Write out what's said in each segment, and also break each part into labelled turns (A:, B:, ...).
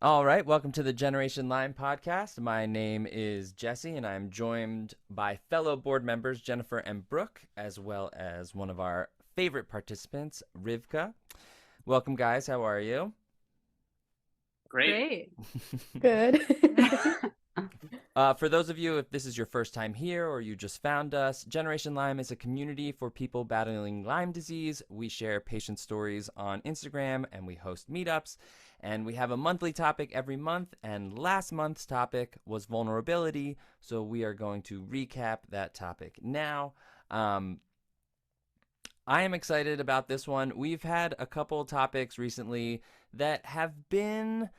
A: All right, welcome to the Generation Lyme Podcast. My name is Jesse, and I'm joined by fellow board members Jennifer and Brooke, as well as one of our favorite participants, Rivka. Welcome, guys. How are you?
B: Great.
C: Good.
A: For those of you, if this is your first time here or you just found us, Generation Lyme is a community for people battling Lyme disease. We share patient stories on Instagram and we host meetups. And we have a monthly topic every month. And last month's topic was vulnerability. So we are going to recap that topic now. I am excited about this one. We've had a couple topics recently that have been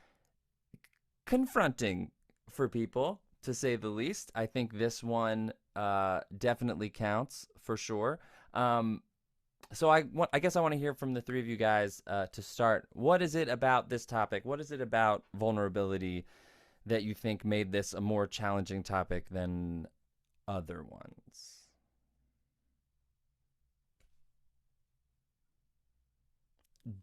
A: confronting for people, to say the least. I think this one definitely counts for sure. So I guess I want to hear from the three of you guys to start. What is it about this topic? What is it about vulnerability that you think made this a more challenging topic than other ones?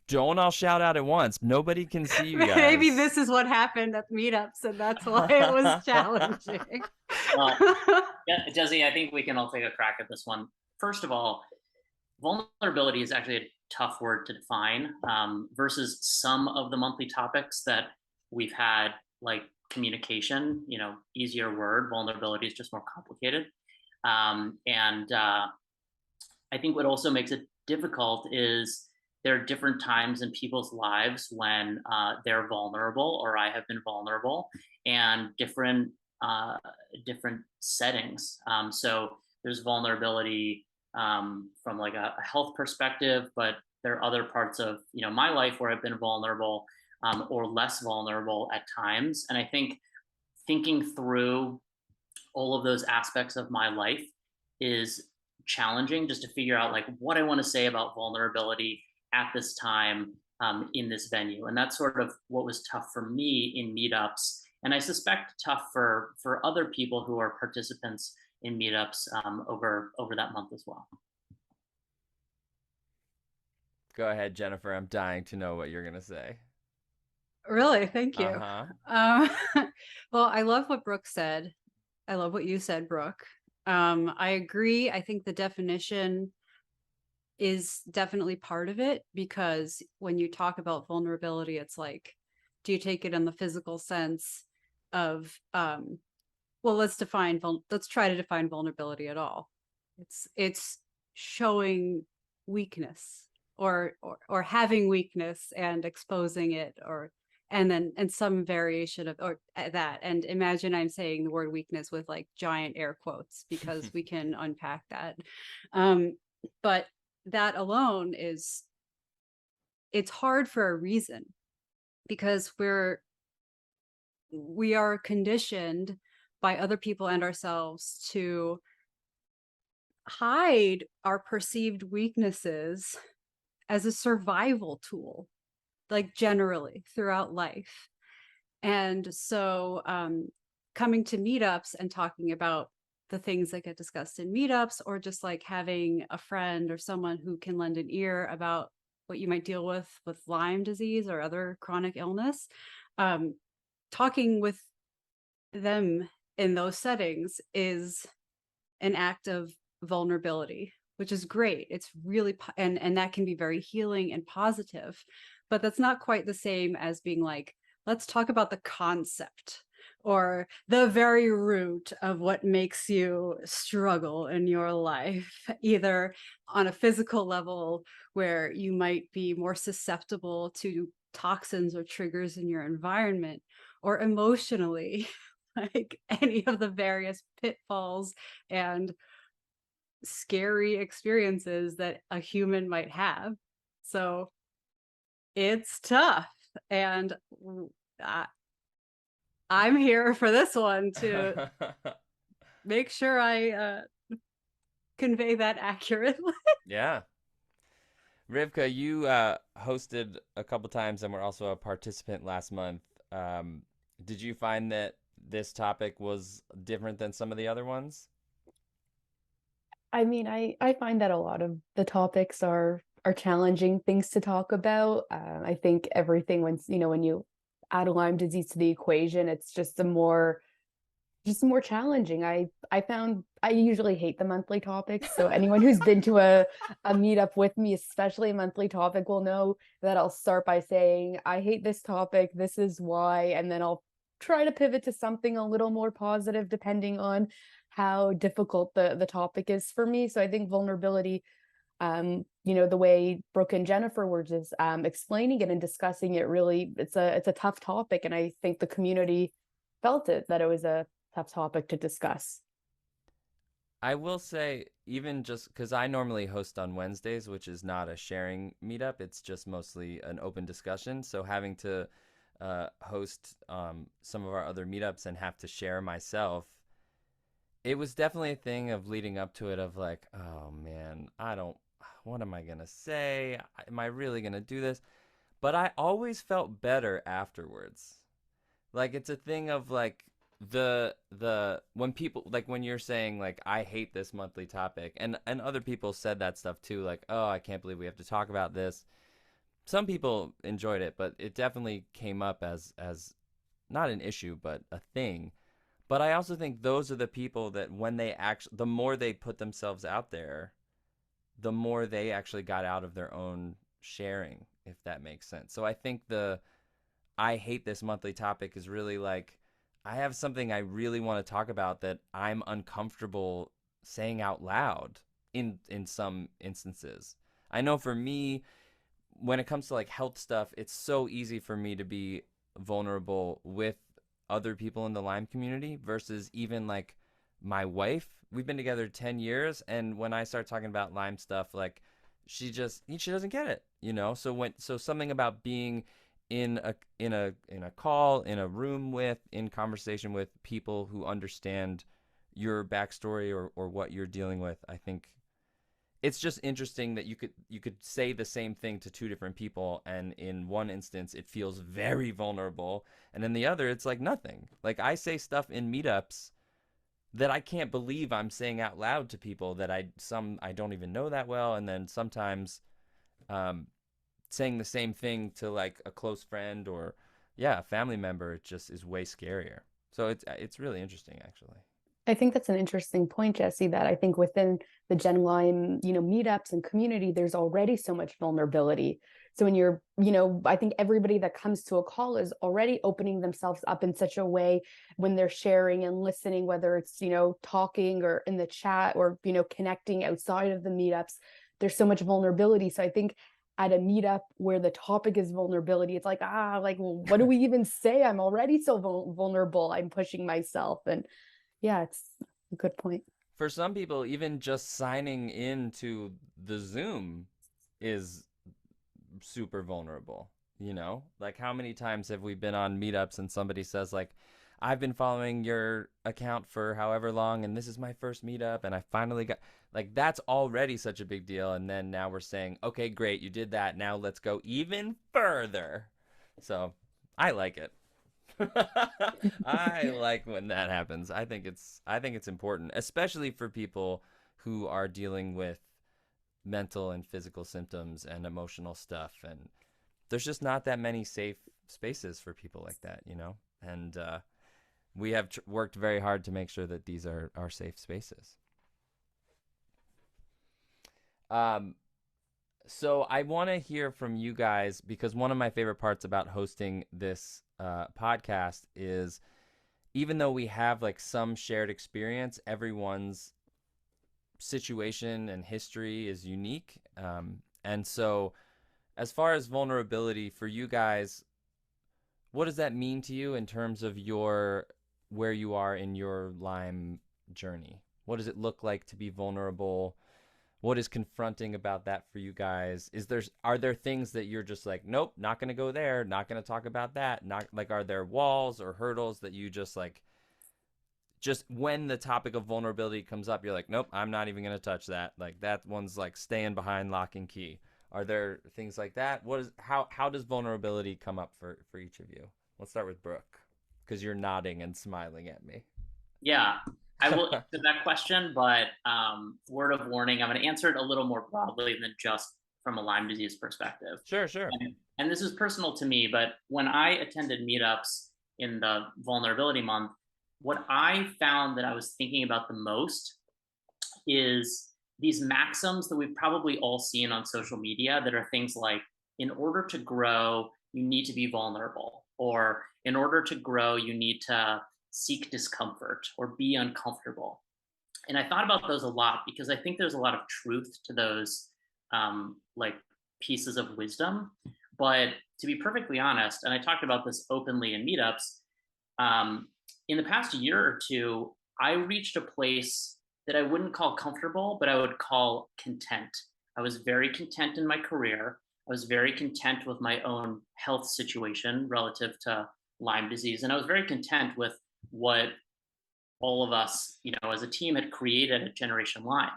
A: Don't all shout out at once. Nobody can see you guys.
B: Maybe this is what happened at meetups, and that's why it was challenging.
D: Yeah, Jesse, I think we can all take a crack at this one. First of all, vulnerability is actually a tough word to define versus some of the monthly topics that we've had, like communication, easier word. Vulnerability is just more complicated. And I think what also makes it difficult is there are different times in people's lives when they're vulnerable, or I have been vulnerable, and different settings. So there's vulnerability from like a health perspective, but there are other parts of my life where I've been vulnerable or less vulnerable at times. And I think thinking through all of those aspects of my life is challenging, just to figure out like what I want to say about vulnerability at this time in this venue. And that's sort of what was tough for me in meetups, and I suspect tough for other people who are participants in meetups over that month as well.
A: Go ahead, Jennifer. I'm dying to know what you're going to say.
B: Really? Thank you.
A: Uh-huh.
B: Well, I love what Brooke said. I love what you said, Brooke. I agree. I think the definition is definitely part of it, because when you talk about vulnerability, it's like, do you take it in the physical sense of, well, let's try to define vulnerability at all. It's showing weakness or having weakness and exposing it, and some variation of that. And imagine I'm saying the word weakness with like giant air quotes, because we can unpack that. But that alone it's hard for a reason, because we are conditioned by other people and ourselves to hide our perceived weaknesses as a survival tool, like generally throughout life. And so coming to meetups and talking about the things that get discussed in meetups, or just like having a friend or someone who can lend an ear about what you might deal with Lyme disease or other chronic illness, talking with them in those settings is an act of vulnerability, which is great. It's really, and that can be very healing and positive, but that's not quite the same as being like, let's talk about the concept or the very root of what makes you struggle in your life, either on a physical level where you might be more susceptible to toxins or triggers in your environment, or emotionally, like any of the various pitfalls and scary experiences that a human might have. So it's tough. And I'm here for this one to make sure I convey that accurately.
A: Yeah. Rivka, you hosted a couple times and were also a participant last month. Did you find that this topic was different than some of the other ones?
C: I mean, I find that a lot of the topics are challenging things to talk about. I think everything when you add Lyme disease to the equation, it's just more challenging. I found I usually hate the monthly topics. So anyone who's been to a meetup with me, especially a monthly topic, will know that I'll start by saying, I hate this topic. This is why. And then I'll try to pivot to something a little more positive, depending on how difficult the topic is for me. So I think vulnerability, the way Brooke and Jennifer were just explaining it and discussing it, really, it's a tough topic. And I think the community felt that it was a tough topic to discuss.
A: I will say, even just because I normally host on Wednesdays, which is not a sharing meetup, it's just mostly an open discussion. So having to host some of our other meetups and have to share myself, it was definitely a thing of leading up to it of like, oh man, what am I going to say? Am I really going to do this? But I always felt better afterwards. Like, it's a thing of like, when people, like when you're saying like, I hate this monthly topic, and other people said that stuff too, like, oh, I can't believe we have to talk about this. Some people enjoyed it, but it definitely came up as not an issue, but a thing. But I also think those are the people that when they the more they put themselves out there, the more they actually got out of their own sharing, if that makes sense. So I think I hate this monthly topic is really like, I have something I really want to talk about that I'm uncomfortable saying out loud in some instances. I know for me, when it comes to like health stuff, it's so easy for me to be vulnerable with other people in the Lyme community versus even like my wife. We've been together 10 years, and when I start talking about Lyme stuff, like she doesn't get it, So something about being in a call, in a room with, in conversation with people who understand your backstory or what you're dealing with, I think it's just interesting that you could say the same thing to two different people, and in one instance it feels very vulnerable, and in the other it's like nothing. Like I say stuff in meetups that I can't believe I'm saying out loud to people that I don't even know that well, and then sometimes saying the same thing to like a close friend or a family member, it just is way scarier. So it's really interesting, actually.
C: I think that's an interesting point, Jesse, that I think within the Gen Lyme, meetups and community, there's already so much vulnerability. So when you're, I think everybody that comes to a call is already opening themselves up in such a way when they're sharing and listening, whether it's, talking or in the chat or, connecting outside of the meetups, there's so much vulnerability. So I think at a meetup where the topic is vulnerability, it's like, what do we even say? I'm already so vulnerable. I'm pushing myself. And yeah, it's a good point.
A: For some people, even just signing into the Zoom is super vulnerable, Like how many times have we been on meetups and somebody says like, I've been following your account for however long, and this is my first meetup, and I finally got, like, that's already such a big deal. And then now we're saying, okay, great, you did that. Now let's go even further. So I like it. I like when that happens. I think it's important, especially for people who are dealing with mental and physical symptoms and emotional stuff, and there's just not that many safe spaces for people like that, and we have worked very hard to make sure that these are safe spaces. So I want to hear from you guys, because one of my favorite parts about hosting this podcast is, even though we have like some shared experience, everyone's situation and history is unique. And so as far as vulnerability for you guys, what does that mean to you in terms of where you are in your Lyme journey? What does it look like to be vulnerable? What is confronting about that for you guys? Are there things that you're just like, nope, not going to go there, not going to talk about that? Not like, are there walls or hurdles that you just like, just when the topic of vulnerability comes up, you're like, nope, I'm not even going to touch that. Like that one's like staying behind lock and key. Are there things like that? How does vulnerability come up for each of you? Let's start with Brooke, because you're nodding and smiling at me.
D: Yeah, I will answer that question, but word of warning, I'm going to answer it a little more broadly than just from a Lyme disease perspective.
A: Sure.
D: and this is personal to me, but when I attended meetups in the vulnerability month, what I found that I was thinking about the most is these maxims that we've probably all seen on social media that are things like, in order to grow, you need to be vulnerable, or in order to grow, you need to seek discomfort or be uncomfortable. And I thought about those a lot because I think there's a lot of truth to those like pieces of wisdom. But to be perfectly honest, and I talked about this openly in meetups, in the past year or two, I reached a place that I wouldn't call comfortable, but I would call content. I was very content in my career. I was very content with my own health situation relative to Lyme disease. And I was very content with what all of us, as a team had created at Generation Lyme.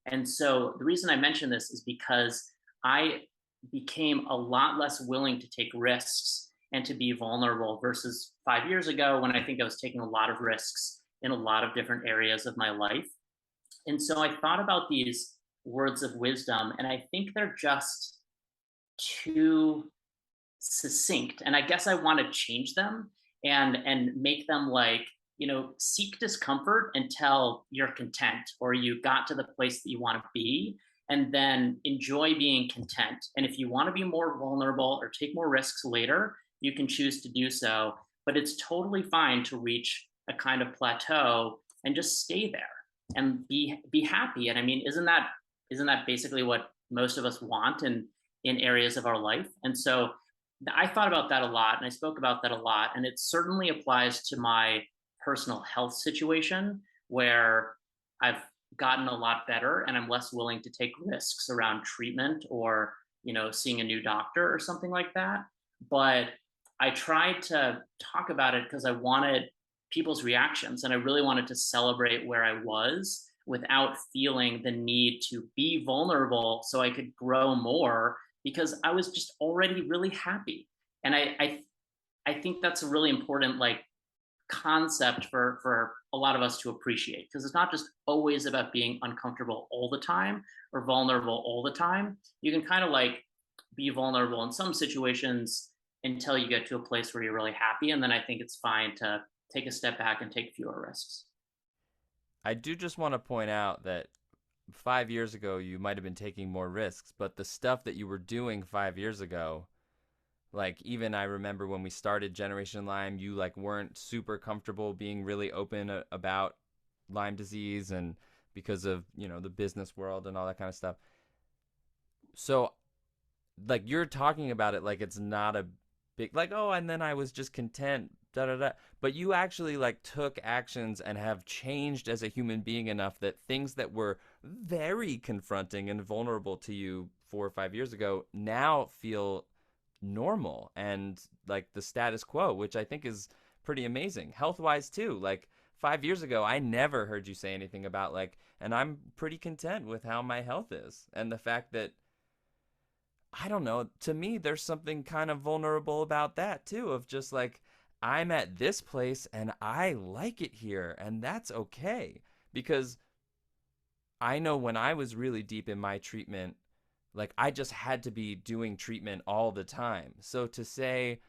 D: And so the reason I mention this is because I became a lot less willing to take risks and to be vulnerable versus 5 years ago when I think I was taking a lot of risks in a lot of different areas of my life. And so I thought about these words of wisdom, and I think they're just too succinct. And I guess I want to change them and make them like, seek discomfort until you're content or you got to the place that you want to be, and then enjoy being content. And if you want to be more vulnerable or take more risks later, you can choose to do so. But it's totally fine to reach a kind of plateau and just stay there and be happy. And I mean, isn't that basically what most of us want in areas of our life? And so I thought about that a lot, and I spoke about that a lot, and it certainly applies to my personal health situation where I've gotten a lot better and I'm less willing to take risks around treatment or, seeing a new doctor or something like that. But I tried to talk about it because I wanted people's reactions, and I really wanted to celebrate where I was without feeling the need to be vulnerable so I could grow more, because I was just already really happy. And I think that's a really important concept for a lot of us to appreciate, because it's not just always about being uncomfortable all the time or vulnerable all the time. You can kind of be vulnerable in some situations until you get to a place where you're really happy, and then I think it's fine to take a step back and take fewer risks.
A: I do just want to point out that 5 years ago you might have been taking more risks, but the stuff that you were doing 5 years ago, even I remember when we started Generation Lyme, you weren't super comfortable being really open about Lyme disease, and because of, the business world and all that kind of stuff. So you're talking about it like it's not a big, oh, and then I was just content, da da da. But you actually took actions and have changed as a human being enough that things that were very confronting and vulnerable to you 4 or 5 years ago now feel normal and the status quo, which I think is pretty amazing, health-wise too. 5 years ago, I never heard you say anything about and I'm pretty content with how my health is. And the fact that, I don't know, to me, there's something kind of vulnerable about that too, of just I'm at this place and I like it here, and that's okay. Because I know when I was really deep in my treatment, I just had to be doing treatment all the time. So to say,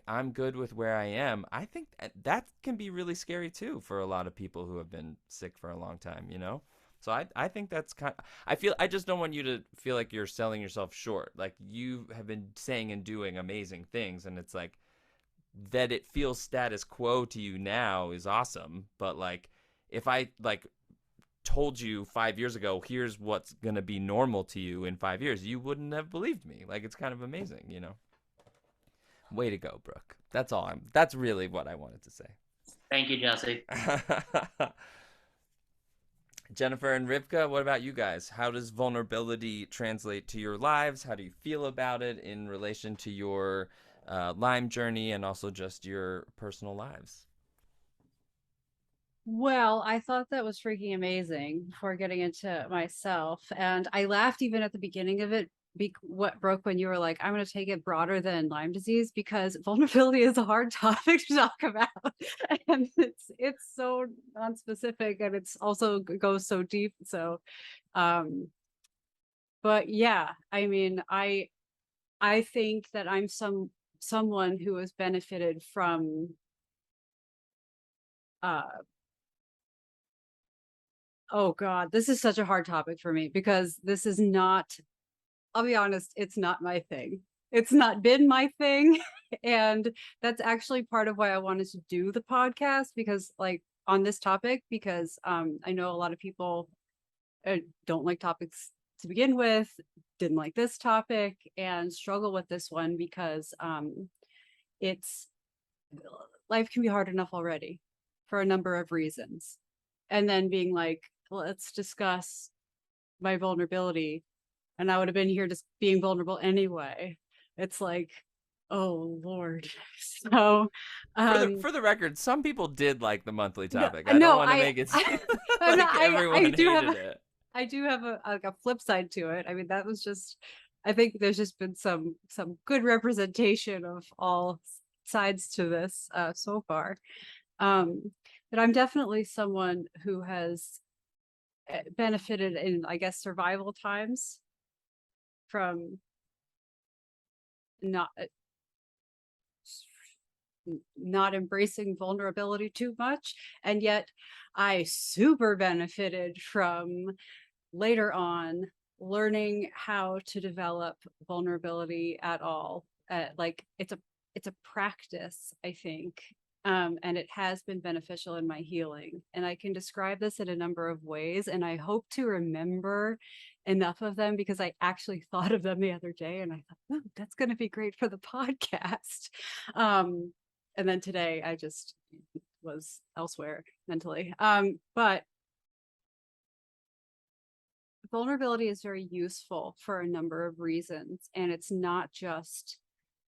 A: I'm good with where I am, I think that can be really scary too for a lot of people who have been sick for a long time, So I think that's I just don't want you to feel like you're selling yourself short. You have been saying and doing amazing things, and it's that it feels status quo to you now is awesome. But if I told you 5 years ago, here's what's going to be normal to you in 5 years, you wouldn't have believed me. It's kind of amazing, Way to go, Brooke. That's really what I wanted to say.
D: Thank you, Jesse.
A: Jennifer and Rivka, what about you guys? How does vulnerability translate to your lives? How do you feel about it in relation to your Lyme journey and also just your personal lives?
B: Well, I thought that was freaking amazing before getting into myself. And I laughed even at the beginning of it, what Brooke, when you were like, I'm going to take it broader than Lyme disease, because vulnerability is a hard topic to talk about. And it's so non-specific, and it's also goes so deep. So, but yeah, I mean, I I think that I'm someone who has benefited from oh God, this is such a hard topic for me because this is not, I'll be honest, it's not my thing. It's not been my thing. And that's actually part of why I wanted to do the podcast, because like on this topic, because I know a lot of people don't like topics to begin with, didn't like this topic, and struggle with this one because it's life can be hard enough already for a number of reasons. And then being like, let's discuss my vulnerability, and I would have been here just being vulnerable anyway. It's like, oh Lord. So
A: For the record, some people did like the monthly
B: no,
A: topic. I don't want to
B: I,
A: make it seem
B: I'm
A: like
B: not,
A: everyone
B: I do
A: hated
B: have
A: it.
B: I do have a flip side to it. I mean, that was just, I think there's just been some good representation of all sides to this so far. But I'm definitely someone who has benefited in, I guess, survival times from not not embracing vulnerability too much, and yet I super benefited from later on learning how to develop vulnerability at all. Like it's a practice, I think, and it has been beneficial in my healing. And I can describe this in a number of ways, and I hope to remember enough of them because I actually thought of them the other day, and I thought, oh, that's going to be great for the podcast. And then today I just was elsewhere mentally. But vulnerability is very useful for a number of reasons, and it's not just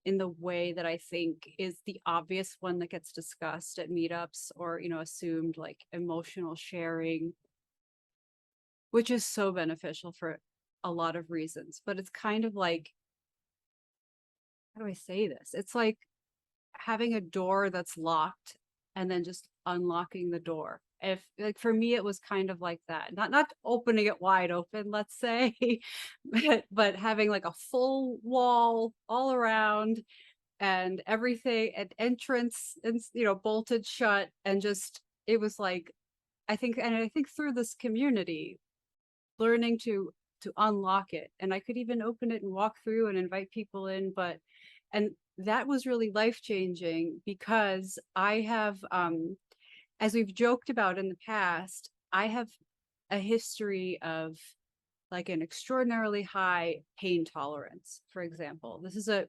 B: in the way that I think is the obvious one that gets discussed at meetups or, you know, assumed, like emotional sharing, which is so beneficial for a lot of reasons. But it's kind of like, how do I say this? It's like having a door that's locked and then just unlocking the door. If like for me, it was kind of like that, not opening it wide open, let's say, but having like a full wall all around and everything at entrance and, you know, bolted shut. And just, it was like, I think through this community, learning to unlock it, and I could even open it and walk through and invite people in. But and that was really life changing because I have as we've joked about in the past, I have a history of like an extraordinarily high pain tolerance, for example. This is a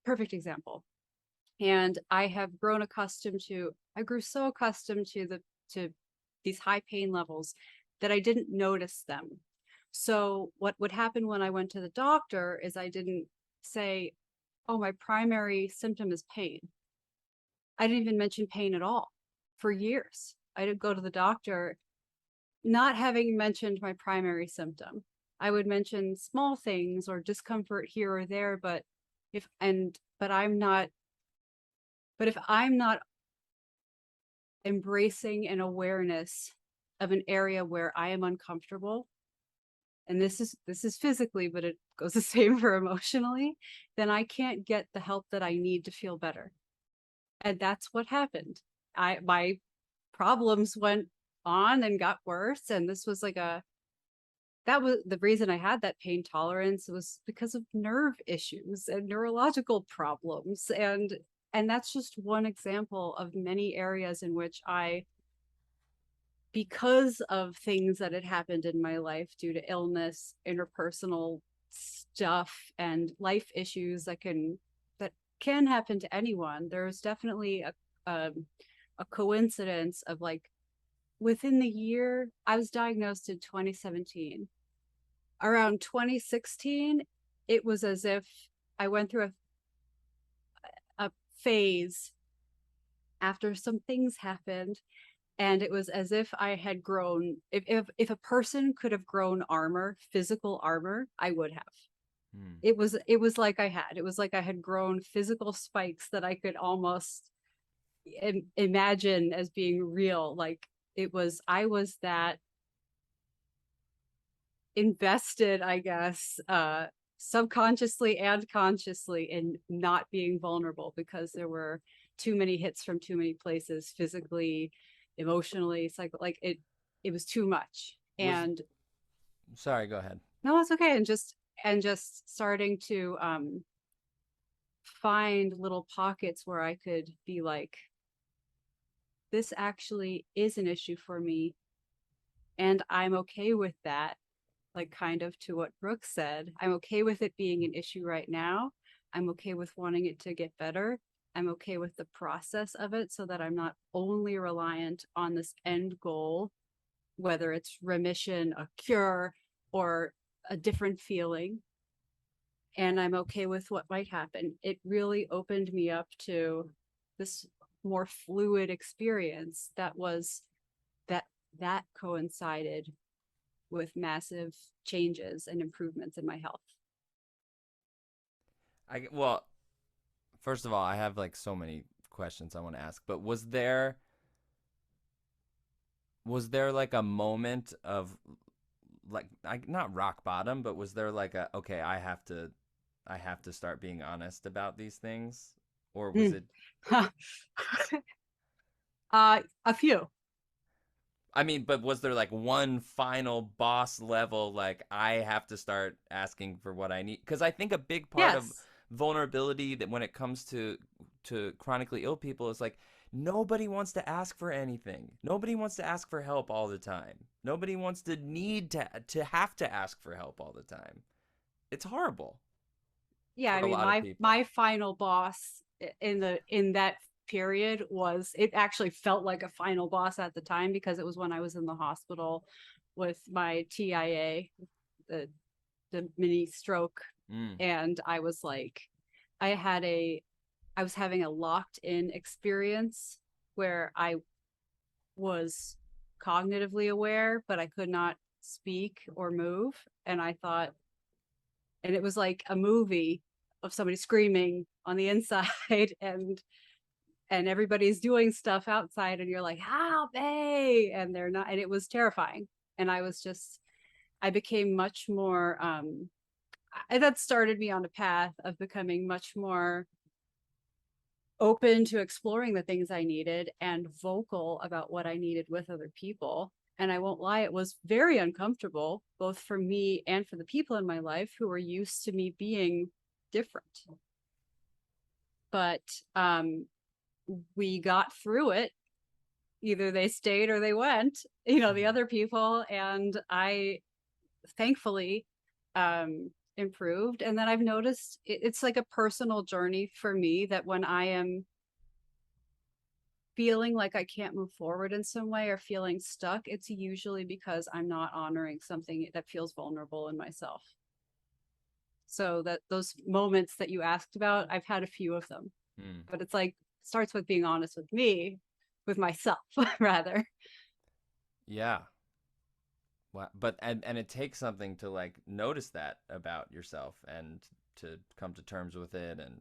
B: perfect example. And I have grown accustomed to, I grew so accustomed to these high pain levels that I didn't notice them. So what would happen when I went to the doctor is I didn't say, oh, my primary symptom is pain. I didn't even mention pain at all for years. I didn't go to the doctor not having mentioned my primary symptom. I would mention small things or discomfort here or there, but if I'm not embracing an awareness of an area where I am uncomfortable, and this is physically, but it goes the same for emotionally, then I can't get the help that I need to feel better. And that's what happened. My problems went on and got worse. And this was like that was the reason I had that pain tolerance, was because of nerve issues and neurological problems. And that's just one example of many areas in which because of things that had happened in my life due to illness, interpersonal stuff, and life issues that can happen to anyone. There's definitely a coincidence of like within the year. I was diagnosed in 2017. Around 2016, it was as if I went through a phase after some things happened. And it was as if I had grown, if a person could have grown armor, physical armor, I would have. It was like it was like I had grown physical spikes that I could almost imagine as being real. Like I was that invested, I guess, subconsciously and consciously in not being vulnerable because there were too many hits from too many places, physically, emotionally, like it was too much. And
A: sorry, go ahead.
B: no, it's okay. And just starting to find little pockets where I could be like, this actually is an issue for me, and I'm okay with that. Like, kind of to what Brooke said, I'm okay with it being an issue right now. I'm okay with wanting it to get better. I'm okay with the process of it so that I'm not only reliant on this end goal, whether it's remission, a cure, or a different feeling. And I'm okay with what might happen. It really opened me up to this more fluid experience that coincided with massive changes and improvements in my health.
A: Well, first of all, I have like so many questions I want to ask, but was there like a moment of like not rock bottom, but was there like a, okay, I have to start being honest about these things, or was it
B: a few.
A: I mean, but was there like one final boss level, like I have to start asking for what I need? Because I think a big part of vulnerability that when it comes to chronically ill people is like, nobody wants to ask for anything. Nobody wants to ask for help all the time. Nobody wants to need to have to ask for help all the time. It's horrible.
B: Yeah, I mean, my final boss in that period was, it actually felt like a final boss at the time because it was when I was in the hospital with my TIA, the mini stroke. And I was like, I was having a locked in experience where I was cognitively aware, but I could not speak or move. And I thought, and it was like a movie of somebody screaming on the inside and everybody's doing stuff outside and you're like, help me, and they're not, and it was terrifying. And I became much more that started me on a path of becoming much more open to exploring the things I needed and vocal about what I needed with other people. And I won't lie, it was very uncomfortable, both for me and for the people in my life who were used to me being different. But we got through it. Either they stayed or they went, the other people. And I thankfully improved. And then I've noticed it's like a personal journey for me that when I am feeling like I can't move forward in some way or feeling stuck, it's usually because I'm not honoring something that feels vulnerable in myself. So that those moments that you asked about, I've had a few of them, but it's like, starts with being honest with me, with myself rather.
A: Yeah. Wow. But and it takes something to like notice that about yourself and to come to terms with it. And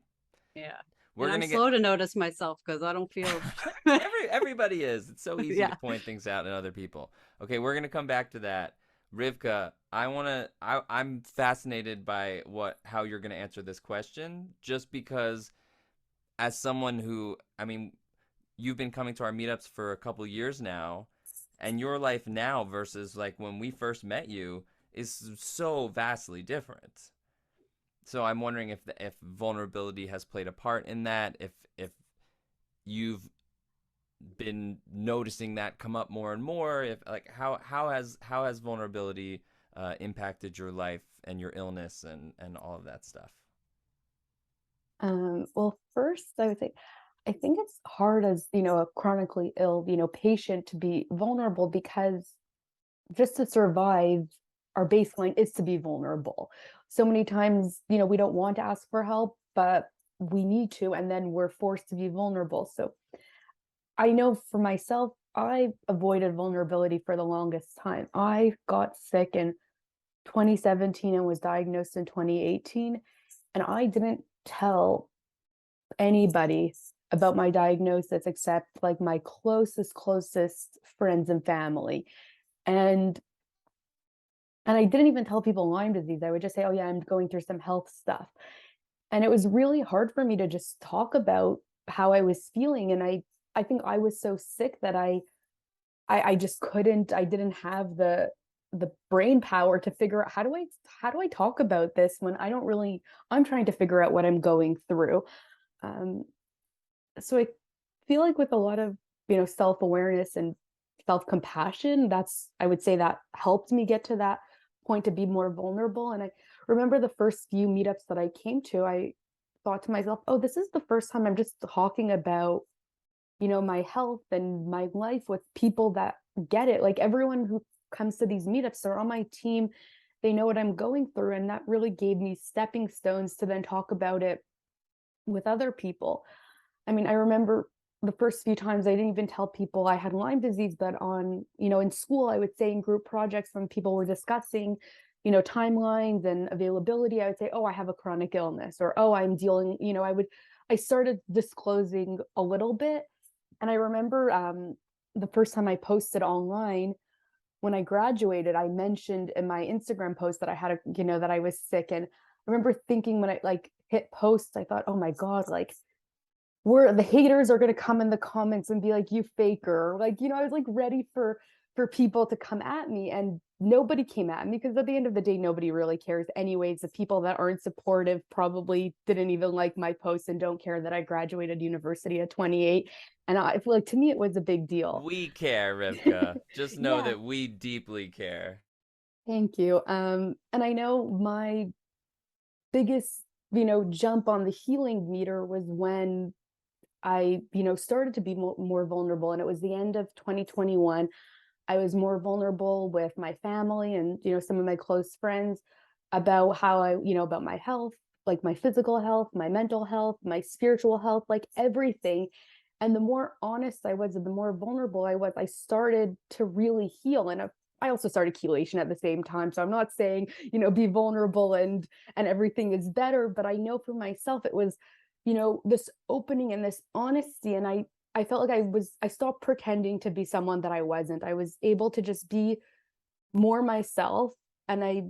B: yeah, I'm slow to notice myself because I don't feel
A: everybody is. It's so easy to point things out in other people. Okay, we're gonna come back to that. Rivka, I'm fascinated by how you're gonna answer this question, just because as someone who, I mean, you've been coming to our meetups for a couple years now, and your life now versus like when we first met you is so vastly different. So I'm wondering if vulnerability has played a part in that, if you've been noticing that come up more and more, if like how has vulnerability impacted your life and your illness and all of that stuff?
C: Well, first I would say, I think it's hard as, a chronically ill, patient to be vulnerable, because just to survive, our baseline is to be vulnerable. So many times, we don't want to ask for help, but we need to, and then we're forced to be vulnerable. So I know for myself, I avoided vulnerability for the longest time. I got sick in 2017 and was diagnosed in 2018, and I didn't tell anybody about my diagnosis except like my closest friends and family. And And I didn't even tell people Lyme disease. I would just say, oh yeah, I'm going through some health stuff. And it was really hard for me to just talk about how I was feeling. And I think I was so sick that I just couldn't, I didn't have the brain power to figure out how do I talk about this when I don't really, I'm trying to figure out what I'm going through. Um, so I feel like with a lot of, self-awareness and self-compassion, I would say that helped me get to that point to be more vulnerable. And I remember the first few meetups that I came to, I thought to myself, oh, this is the first time I'm just talking about, my health and my life with people that get it. Like everyone who comes to these meetups, they're on my team, they know what I'm going through. And that really gave me stepping stones to then talk about it with other people. I mean, I remember the first few times I didn't even tell people I had Lyme disease, but in school, I would say in group projects when people were discussing, timelines and availability, I would say, oh, I have a chronic illness, or, oh, I'm dealing, I started disclosing a little bit. And I remember the first time I posted online, when I graduated, I mentioned in my Instagram post that I had that I was sick. And I remember thinking when I hit post, I thought, oh my God, the haters are going to come in the comments and be like, you faker. I was ready for people to come at me, and nobody came at me, because at the end of the day, nobody really cares anyways. The people that aren't supportive probably didn't even like my post and don't care that I graduated university at 28. And I feel like, to me, it was a big deal.
A: We care, Rivka. Just know
C: Yeah.
A: that we deeply care.
C: Thank you. And I know my biggest, jump on the healing meter was when I, started to be more vulnerable. And it was the end of 2021. I was more vulnerable with my family and, some of my close friends about how about my health, like my physical health, my mental health, my spiritual health, like everything. And the more honest I was and the more vulnerable I was, I started to really heal. And I also started chelation at the same time. So I'm not saying, be vulnerable and everything is better, but I know for myself, it was, this opening and this honesty. And I felt like I stopped pretending to be someone that I wasn't. I was able to just be more myself, and I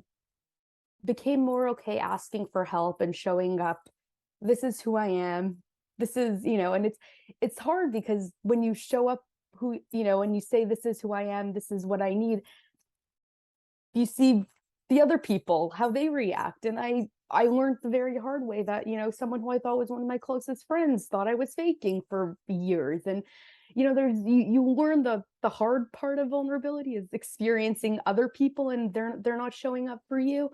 C: became more okay asking for help and showing up. This is who I am. This is, and it's hard, because when you show up and you say, this is who I am, this is what I need, you see the other people, how they react. And I learned the very hard way that, someone who I thought was one of my closest friends thought I was faking for years. And, there's, you learn the hard part of vulnerability is experiencing other people and they're not showing up for you.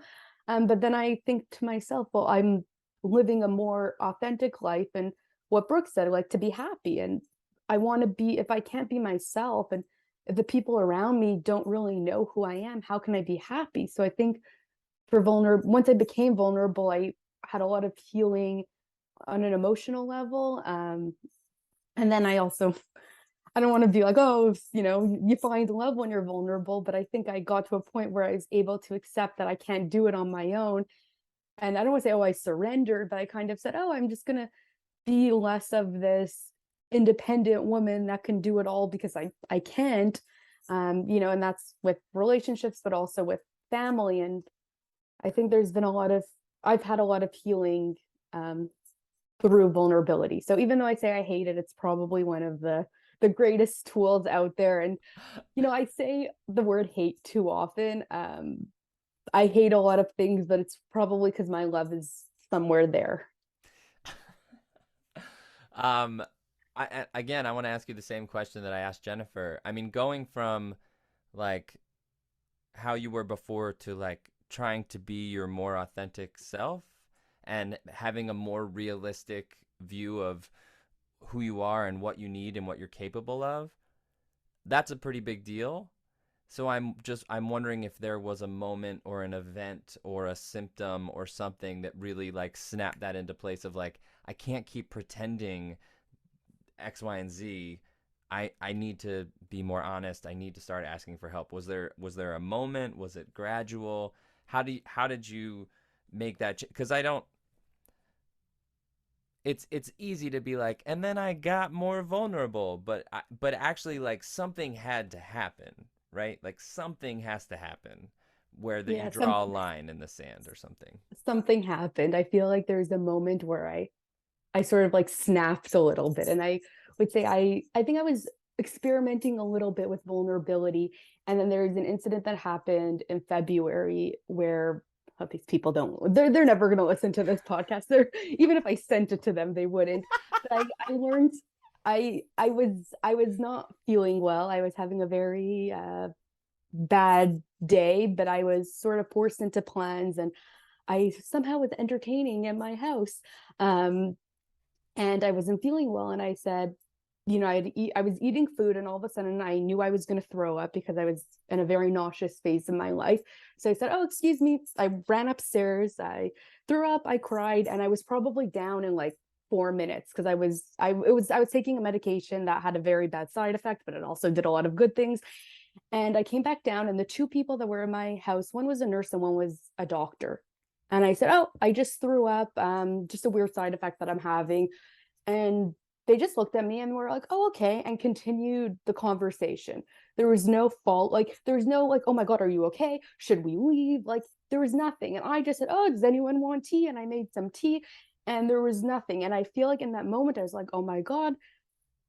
C: But then I think to myself, well, I'm living a more authentic life. And what Brooke said, like, to be happy. And I want to be, if I can't be myself, and if the people around me don't really know who I am, how can I be happy? So I think once I became vulnerable, I had a lot of healing on an emotional level. And then I don't want to be like, oh, you find love when you're vulnerable, but I think I got to a point where I was able to accept that I can't do it on my own. And I don't want to say, oh, I surrendered, but I kind of said, oh, I'm just going to be less of this independent woman that can do it all, because I can't, and that's with relationships, but also with family. And I think I've had a lot of healing through vulnerability. So even though I say I hate it, it's probably one of the greatest tools out there. And, I say the word hate too often. I hate a lot of things, but it's probably because my love is somewhere there.
A: I want to ask you the same question that I asked Jennifer. I mean, going from like how you were before to like trying to be your more authentic self and having a more realistic view of who you are and what you need and what you're capable of, that's a pretty big deal. So I'm wondering if there was a moment or an event or a symptom or something that really like snapped that into place of like, I can't keep pretending X, Y, and Z. I need to be more honest. I need to start asking for help. Was there a moment? Was it gradual? How did you make that? Because it's easy to be like, and then I got more vulnerable, but actually like something had to happen, right? Like something has to happen where that you draw a line in the sand or something?
C: Something happened. I feel like there's a moment where I sort of like snapped a little bit, and I would say I think I was experimenting a little bit with vulnerability, and then there's an incident that happened in February where these people they're never going to listen to this podcast. Even if I sent it to them, they wouldn't. But I learned I was not feeling well. I was having a very bad day, but I was sort of forced into plans, and I somehow was entertaining in my house. And I wasn't feeling well, and I said, I was eating food, and all of a sudden I knew I was going to throw up because I was in a very nauseous phase in my life. So I said, "Oh, excuse me." I ran upstairs, I threw up, I cried, and I was probably down in like 4 minutes because I was taking a medication that had a very bad side effect, but it also did a lot of good things. And I came back down, and the two people that were in my house, one was a nurse and one was a doctor. And I said, "Oh, I just threw up, just a weird side effect that I'm having." And they just looked at me and were like, "Oh, okay," and continued the conversation. There was no fault. Like, there was no like, "Oh my God, are you okay? Should we leave?" Like, there was nothing. And I just said, "Oh, does anyone want tea?" And I made some tea, and there was nothing. And I feel like in that moment, I was like, "Oh my God."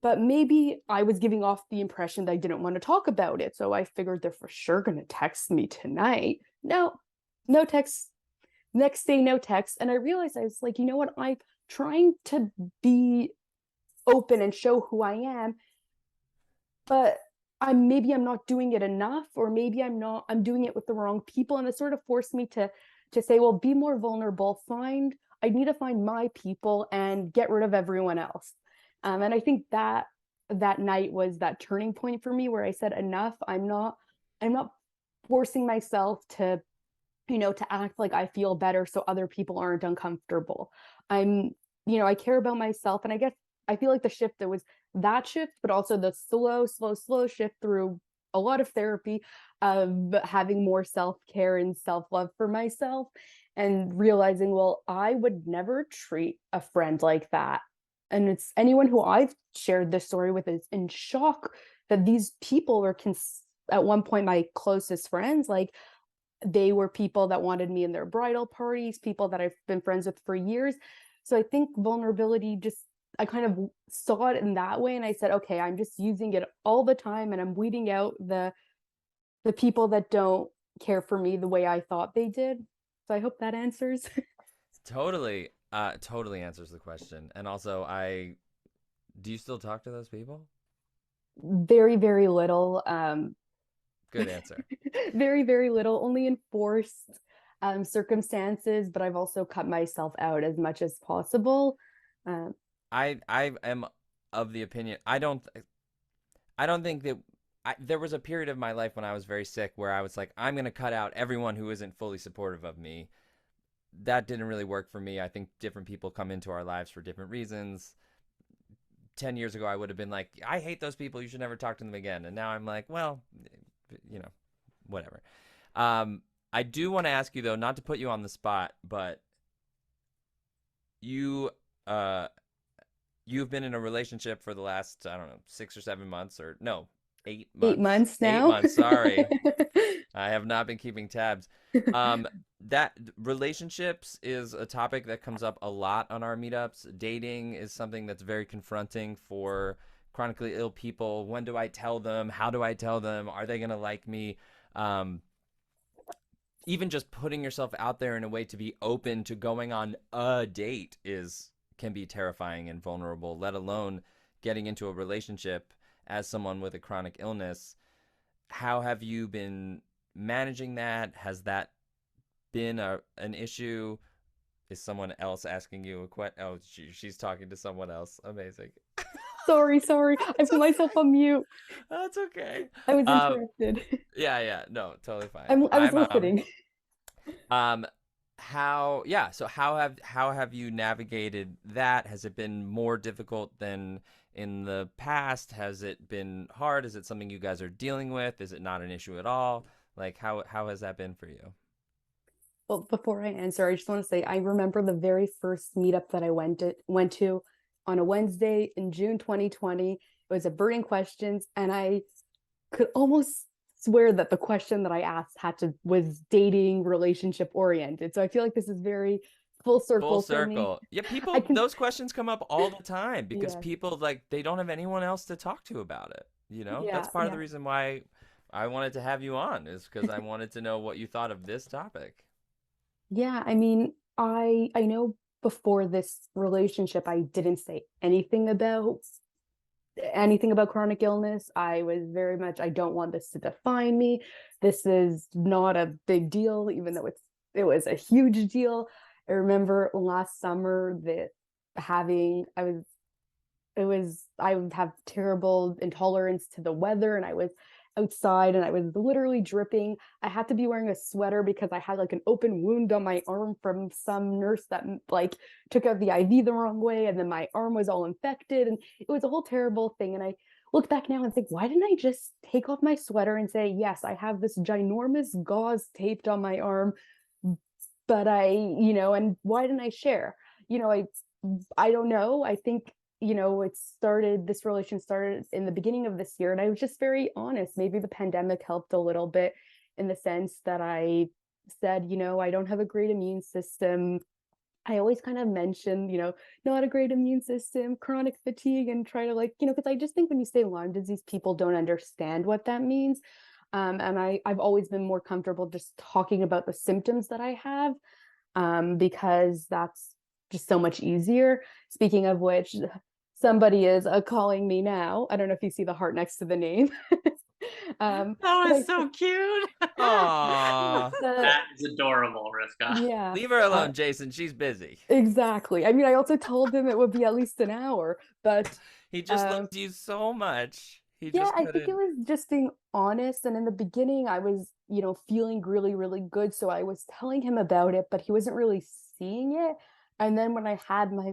C: But maybe I was giving off the impression that I didn't want to talk about it. So I figured they're for sure going to text me tonight. No text. Next day, no text. And I realized, I was like, you know what? I'm trying to be open and show who I am, but maybe I'm not doing it enough, or maybe I'm doing it with the wrong people. And it sort of forced me to say, well, be more vulnerable. I need to find my people and get rid of everyone else. And I think that night was that turning point for me where I said, enough. I'm not forcing myself to act like I feel better so other people aren't uncomfortable. I care about myself. And I guess I feel like the shift, there was that shift, but also the slow shift through a lot of therapy of having more self-care and self-love for myself, and realizing, well, I would never treat a friend like that. And it's anyone who I've shared this story with is in shock that these people were at one point my closest friends. Like, they were people that wanted me in their bridal parties, people that I've been friends with for years. So I think vulnerability, I kind of saw it in that way. And I said, okay, I'm just using it all the time, and I'm weeding out the people that don't care for me the way I thought they did. So I hope that answers.
A: Totally answers the question. And also, do you still talk to those people?
C: Very, very little.
A: Good answer.
C: Very, very little, only in forced circumstances, but I've also cut myself out as much as possible.
A: I am of the opinion, I don't think that there was a period of my life when I was very sick where I was like, I'm going to cut out everyone who isn't fully supportive of me. That didn't really work for me. I think different people come into our lives for different reasons. 10 years ago, I would have been like, I hate those people. You should never talk to them again. And now I'm like, well, whatever. I do want to ask you, though, not to put you on the spot, but you've been in a relationship for the last, 6 or 7 months, or no, 8 months.
C: 8 months now.
A: 8 months, sorry. I have not been keeping tabs. That relationships is a topic that comes up a lot on our meetups. Dating is something that's very confronting for chronically ill people. When do I tell them? How do I tell them? Are they going to like me? Even just putting yourself out there in a way to be open to going on a date can be terrifying and vulnerable, let alone getting into a relationship as someone with a chronic illness. How have you been managing that? Has that been an issue? Is someone else asking you a question? Oh, she's talking to someone else. Amazing.
C: Sorry. I put myself on mute.
A: That's okay.
C: I was interrupted.
A: Yeah. No, totally fine.
C: I was listening.
A: So how have you navigated that? Has it been more difficult than in the past? Has it been hard? Is it something you guys are dealing with? Is it not an issue at all? Like, how has that been for you?
C: Well, before I answer, I just want to say I remember the very first meetup that I went to on a Wednesday in June 2020. It was a burning questions, and I could almost swear that the question that I asked was dating relationship oriented. So I feel like this is very full circle for me.
A: Yeah,
C: I can,
A: those questions come up all the time because
C: yeah,
A: people like they don't have anyone else to talk to about it. That's
C: yeah,
A: part of the reason why I wanted to have you on, is because I wanted to know what you thought of this topic.
C: yeah. I mean, I know before this relationship, I didn't say anything about chronic illness. I was very much, I don't want this to define me. This is not a big deal, even though it was a huge deal. I remember last summer that I would have terrible intolerance to the weather, and I was outside and I was literally dripping. I had to be wearing a sweater because I had like an open wound on my arm from some nurse that like took out the IV the wrong way, and then my arm was all infected, and it was a whole terrible thing. And I look back now and think, why didn't I just take off my sweater and say, yes, I have this ginormous gauze taped on my arm, but and why didn't I share? I don't know. I think this relation started in the beginning of this year, and I was just very honest. Maybe the pandemic helped a little bit in the sense that I said, I don't have a great immune system. I always kind of mention, not a great immune system, chronic fatigue, and try to because I just think when you say Lyme disease, people don't understand what that means. And I've always been more comfortable just talking about the symptoms that I have, because that's just so much easier. Speaking of which, somebody is calling me now. I don't know if you see the heart next to the name.
B: That was so cute.
A: Aww.
D: That is adorable, Rivka.
C: Yeah.
A: Leave her alone, Jason. She's busy.
C: Exactly. I mean, I also told him it would be at least an hour, but
A: he just loves you so much.
C: I think it was just being honest. And in the beginning, I was, feeling really, really good. So I was telling him about it, but he wasn't really seeing it. And then when I had my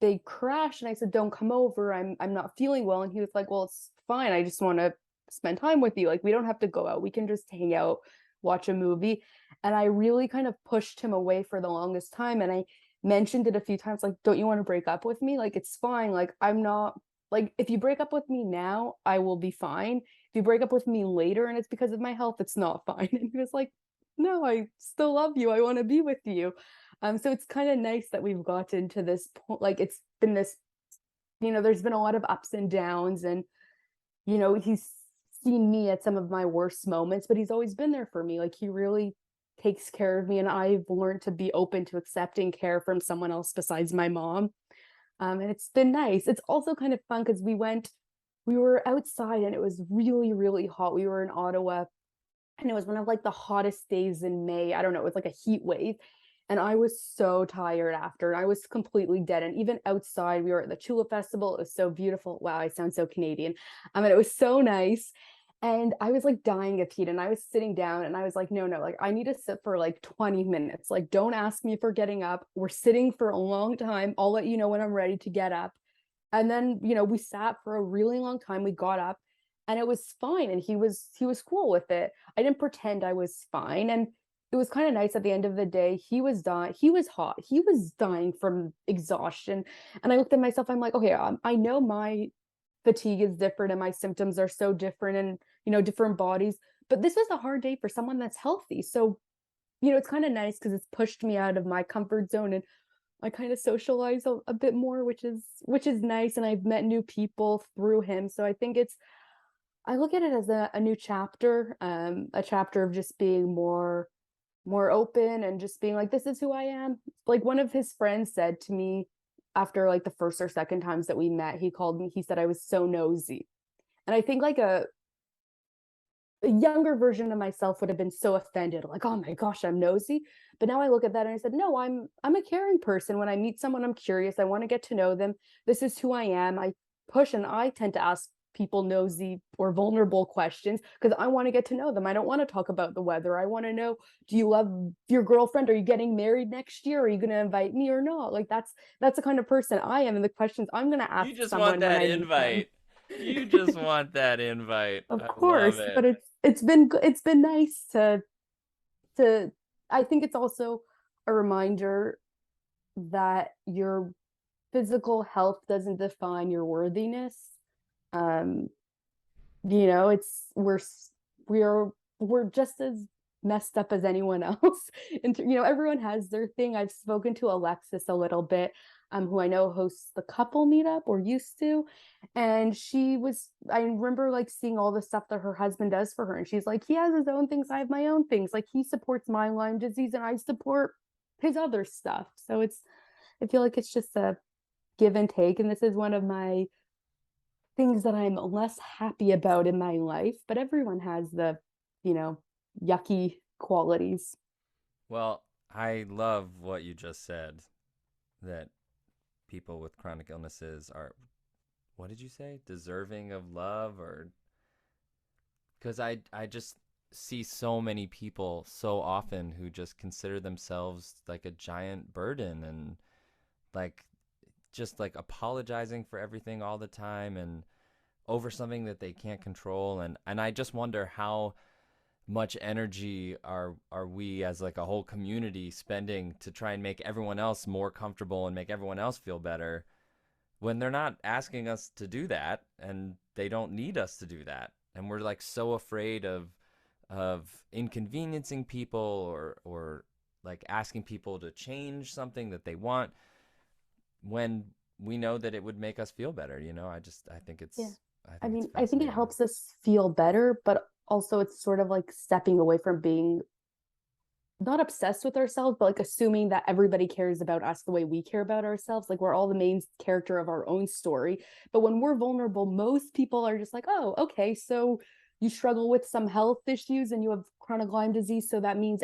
C: big crash and I said, don't come over, I'm not feeling well. And he was like, well, it's fine. I just want to spend time with you. Like, we don't have to go out. We can just hang out, watch a movie. And I really kind of pushed him away for the longest time. And I mentioned it a few times, like, don't you want to break up with me? Like, it's fine. Like, I'm not, like, if you break up with me now, I will be fine. If you break up with me later and it's because of my health, it's not fine. And he was like, no, I still love you. I want to be with you. So it's kind of nice that we've gotten to this point. Like, it's been this, there's been a lot of ups and downs, and, he's seen me at some of my worst moments, but he's always been there for me. Like, he really takes care of me, and I've learned to be open to accepting care from someone else besides my mom. And it's been nice. It's also kind of fun because we were outside and it was really, really hot. We were in Ottawa, and it was one of the hottest days in May. I don't know, it was like a heat wave. And I was so tired after, and I was completely dead. And even outside, we were at the Tulip Festival. It was so beautiful. Wow, I sound so Canadian. And it was so nice. And I was dying of heat, and I was sitting down, and I was like, no, I need to sit for 20 minutes. Don't ask me for getting up. We're sitting for a long time. I'll let you know when I'm ready to get up. And then, we sat for a really long time. We got up, and it was fine. And he was cool with it. I didn't pretend I was fine. And it was kind of nice at the end of the day. He was dying. He was hot. He was dying from exhaustion. And I looked at myself. I'm like, okay, I know my fatigue is different and my symptoms are so different, and, different bodies. But this was a hard day for someone that's healthy. So, it's kind of nice because it's pushed me out of my comfort zone, and I kind of socialize a bit more, which is nice. And I've met new people through him. So I think I look at it as a new chapter, a chapter of just being more open and just being like, this is who I am. Like, one of his friends said to me after the first or second times that we met, he said I was so nosy. And I think a younger version of myself would have been so offended, like, oh my gosh, I'm nosy. But now I look at that and I said, no, I'm a caring person. When I meet someone, I'm curious. I want to get to know them. This is who I am. I push, and I tend to ask people nosy or vulnerable questions because I want to get to know them. I don't want to talk about the weather. I want to know, do you love your girlfriend? Are you getting married next year? Are you going to invite me or not? That's the kind of person I am, and the questions I'm going to ask
A: you just
C: someone
A: want that
C: when I
A: invite. You just want that invite.
C: Of
A: I
C: course,
A: love it.
C: but it's been nice to I think it's also a reminder that your physical health doesn't define your worthiness. It's we're just as messed up as anyone else. And everyone has their thing. I've spoken to Alexis a little bit, who I know hosts the couple meetup, or used to, and I remember like seeing all the stuff that her husband does for her, and she's like, he has his own things, I have my own things. Like, he supports my Lyme disease and I support his other stuff. So I feel like it's just a give and take, and this is one of my things that I'm less happy about in my life, but everyone has the yucky qualities.
A: Well, I love what you just said, that people with chronic illnesses are, what did you say, deserving of love? Or because I just see so many people so often who just consider themselves like a giant burden, and like just like apologizing for everything all the time and over something that they can't control. And I just wonder how much energy are we as like a whole community spending to try and make everyone else more comfortable and make everyone else feel better, when they're not asking us to do that, and they don't need us to do that. And we're like so afraid of inconveniencing people, or like asking people to change something that they want, when we know that it would make us feel better. I think it's,
C: Yeah.
A: I think
C: I think it
A: fascinating.
C: helps us feel better, but also it's sort of like stepping away from being not obsessed with ourselves, but like assuming that everybody cares about us the way we care about ourselves. Like, we're all the main character of our own story. But when we're vulnerable, most people are just like, oh, okay, so you struggle with some health issues and you have chronic Lyme disease. So that means,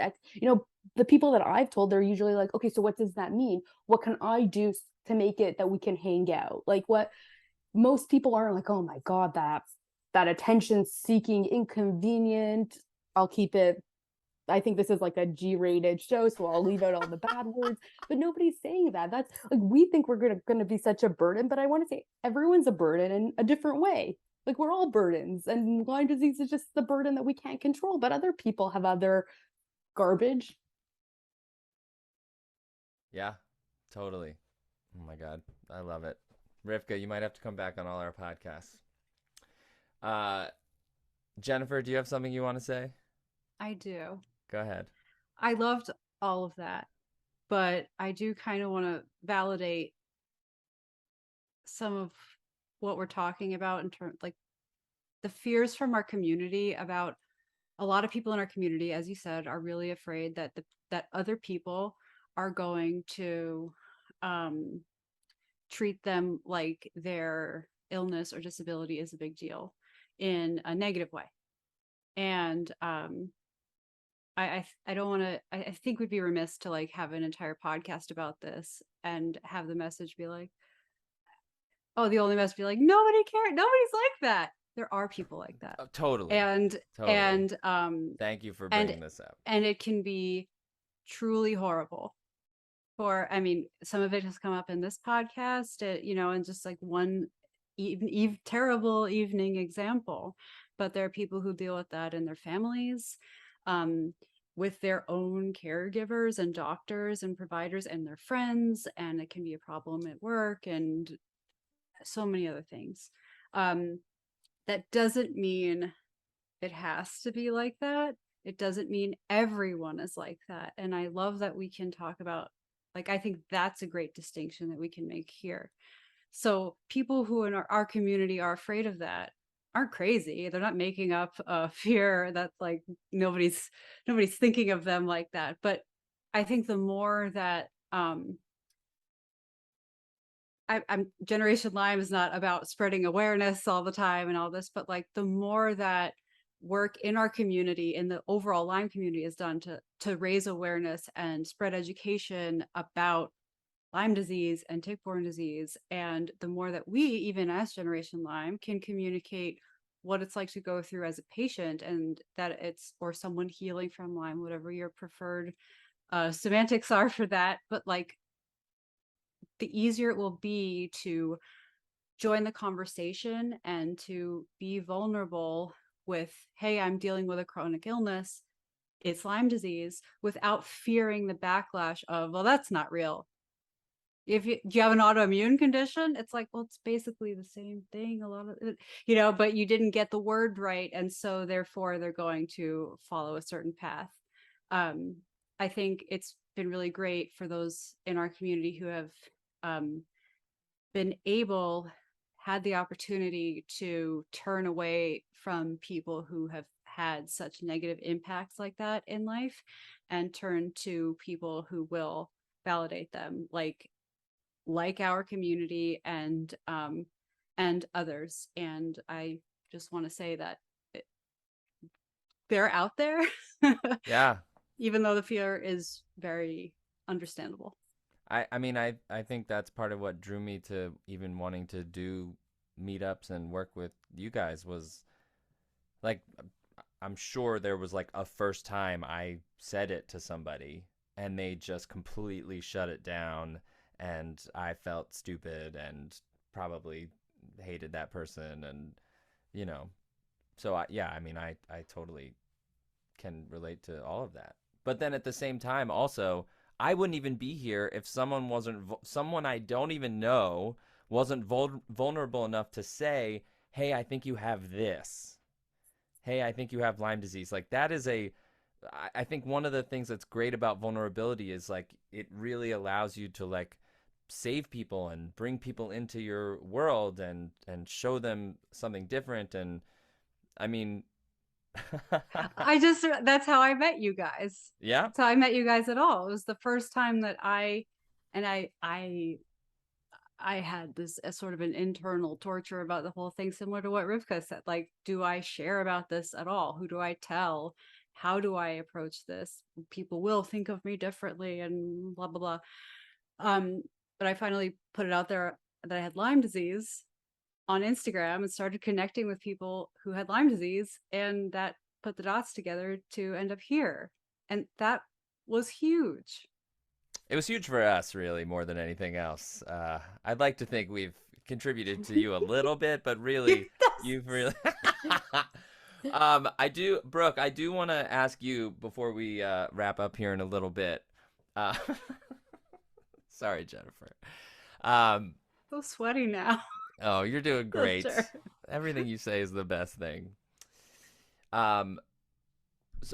C: the people that I've told, they're usually like, okay, so what does that mean? What can I do to make it that we can hang out? Like, what most people aren't like, oh my God, that attention seeking, inconvenient. I'll keep it. I think this is like a G-rated show, so I'll leave out all the bad words. But nobody's saying that. That's like, we think we're gonna be such a burden, but I want to say everyone's a burden in a different way. Like, we're all burdens, and Lyme disease is just the burden that we can't control. But other people have other garbage.
A: Yeah, totally. Oh my God, I love it. Rivka, you might have to come back on all our podcasts. Jennifer, do you have something you want to say?
B: I do.
A: Go ahead.
B: I loved all of that, but I do kind of want to validate some of what we're talking about in terms, like, the fears from our community. About a lot of people in our community, as you said, are really afraid that that other people are going to treat them like their illness or disability is a big deal in a negative way. And I don't want to, I think we'd be remiss to like have an entire podcast about this and have the message be like, oh, the only message be like, nobody cares, nobody's like that. There are people like that.
A: Totally.
B: And
A: thank you for
B: and
A: bringing this up.
B: and it can be truly horrible. I mean, some of it has come up in this podcast, and just like one terrible evening example. But there are people who deal with that in their families, with their own caregivers and doctors and providers and their friends, and it can be a problem at work and so many other things. That doesn't mean it has to be like that. It doesn't mean everyone is like that. And I love that we can talk about, like, I think that's a great distinction that we can make here. So people who in our community are afraid of that aren't crazy. They're not making up a fear that like nobody's thinking of them like that. But I think the more that I'm Generation Lyme is not about spreading awareness all the time and all this, but like the more that work in our community, in the overall Lyme community, is done to raise awareness and spread education about Lyme disease and tick-borne disease, and the more that we, even as Generation Lyme, can communicate what it's like to go through as a patient, and that it's, or someone healing from Lyme, whatever your preferred semantics are for that, but like the easier it will be to join the conversation and to be vulnerable with, hey, I'm dealing with a chronic illness, it's Lyme disease, without fearing the backlash of, well, that's not real. do you have an autoimmune condition? It's like, well, it's basically the same thing. A lot of it, but you didn't get the word right. And so therefore they're going to follow a certain path. I think it's been really great for those in our community who have had the opportunity to turn away from people who have had such negative impacts like that in life and turn to people who will validate them, like our community and others. And I just want to say that they're out there.
A: Yeah.
B: Even though the fear is very understandable.
A: I mean, I think that's part of what drew me to even wanting to do meetups and work with you guys was like, I'm sure there was like a first time I said it to somebody and they just completely shut it down and I felt stupid and probably hated that person. And, so I mean, I totally can relate to all of that. But then at the same time, also, I wouldn't even be here if someone I don't even know wasn't vulnerable enough to say, hey, I think you have this. Hey, I think you have Lyme disease. Like that is I think one of the things that's great about vulnerability is like, it really allows you to like save people and bring people into your world and show them something different. And I mean,
B: that's how I met you guys.
A: Yeah.
B: That's how I met you guys at all. It was the first time that I had this sort of an internal torture about the whole thing, similar to what Rivka said. Like, do I share about this at all? Who do I tell? How do I approach this? People will think of me differently and blah, blah, blah. But I finally put it out there that I had Lyme disease on Instagram and started connecting with people who had Lyme disease, and that put the dots together to end up here. And that was huge.
A: It was huge for us, really, more than anything else. I'd like to think we've contributed to you a little bit, but really, you've really... Brooke, I do want to ask you before we wrap up here in a little bit. Sorry, Jennifer.
B: So sweaty now.
A: Oh, you're doing great.
B: Sure.
A: Everything you say is the best thing. So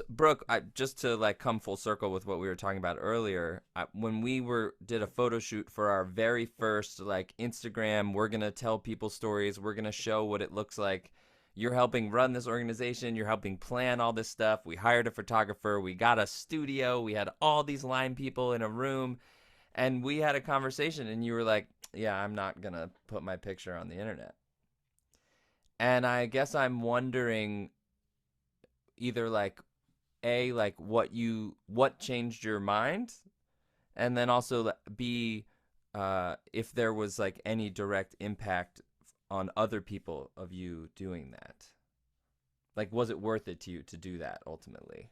A: Brooke, just to like come full circle with what we were talking about earlier, when we did a photo shoot for our very first like Instagram, we're gonna tell people stories, we're gonna show what it looks like. You're helping run this organization, you're helping plan all this stuff. We hired a photographer, we got a studio, we had all these Lyme people in a room, and we had a conversation, and you were like, yeah, I'm not gonna put my picture on the internet. And I guess I'm wondering either like what changed your mind, and then also B, if there was like any direct impact on other people of you doing that. Like, was it worth it to you to do that ultimately?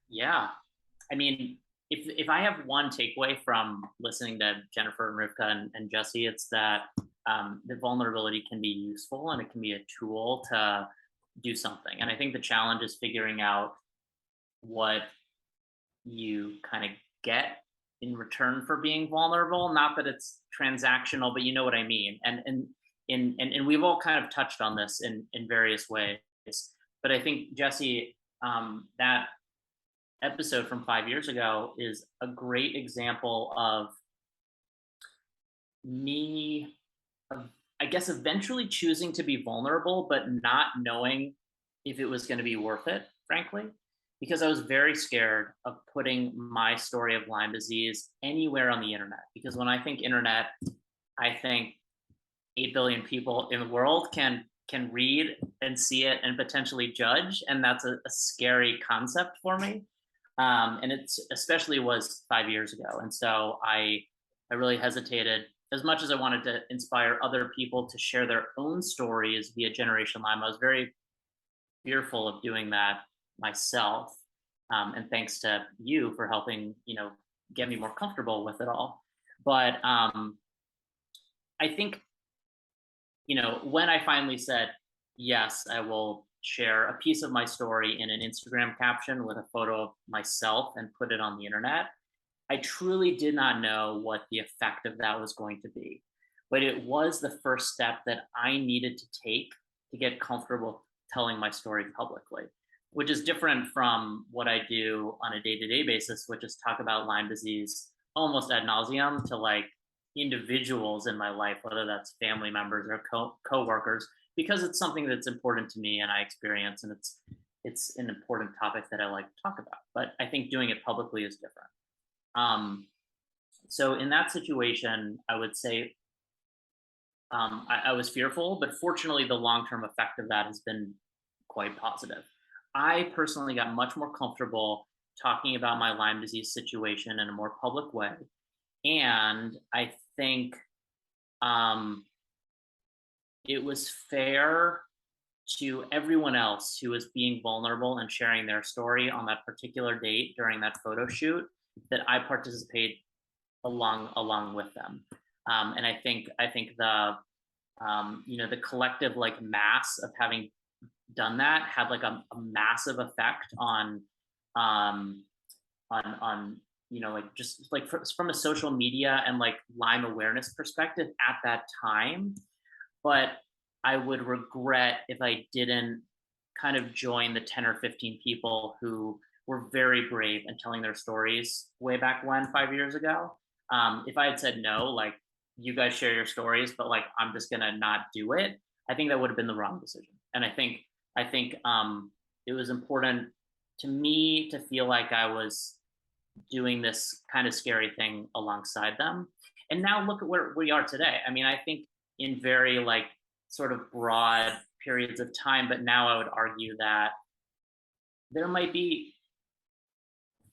D: Yeah. I mean, if I have one takeaway from listening to Jennifer and Rivka and Jesse, it's that the vulnerability can be useful and it can be a tool to do something. And I think the challenge is figuring out what you kind of get in return for being vulnerable. Not that it's transactional, but you know what I mean. And we've all kind of touched on this in various ways. But I think, Jesse, that episode from 5 years ago is a great example of me, I guess, eventually choosing to be vulnerable, but not knowing if it was going to be worth it, frankly, because I was very scared of putting my story of Lyme disease anywhere on the internet. Because when I think internet, I think 8 billion people in the world can read and see it and potentially judge. And that's a scary concept for me. And it's especially was 5 years ago. And so I really hesitated. As much as I wanted to inspire other people to share their own stories via Generation Lyme, I was very fearful of doing that myself. And thanks to you for helping, get me more comfortable with it all. But I think, when I finally said, yes, I will share a piece of my story in an Instagram caption with a photo of myself and put it on the internet, I truly did not know what the effect of that was going to be. But it was the first step that I needed to take to get comfortable telling my story publicly, which is different from what I do on a day-to-day basis, which is talk about Lyme disease almost ad nauseum to like individuals in my life, whether that's family members or co-workers, because it's something that's important to me and I experience, and it's an important topic that I like to talk about. But I think doing it publicly is different. So in that situation, I would say I was fearful, but fortunately, the long-term effect of that has been quite positive. I personally got much more comfortable talking about my Lyme disease situation in a more public way, and I think um, it was fair to everyone else who was being vulnerable and sharing their story on that particular date during that photo shoot that I participate along with them. And I think the the collective like mass of having done that had like a massive effect on like just like from a social media and like Lyme awareness perspective at that time. But I would regret if I didn't kind of join the 10 or 15 people who were very brave in telling their stories way back when 5 years ago. If I had said no, like you guys share your stories, but like I'm just gonna not do it, I think that would have been the wrong decision. And I think it was important to me to feel like I was doing this kind of scary thing alongside them. And now look at where we are today. I mean, I think in very like sort of broad periods of time, but now I would argue that there might be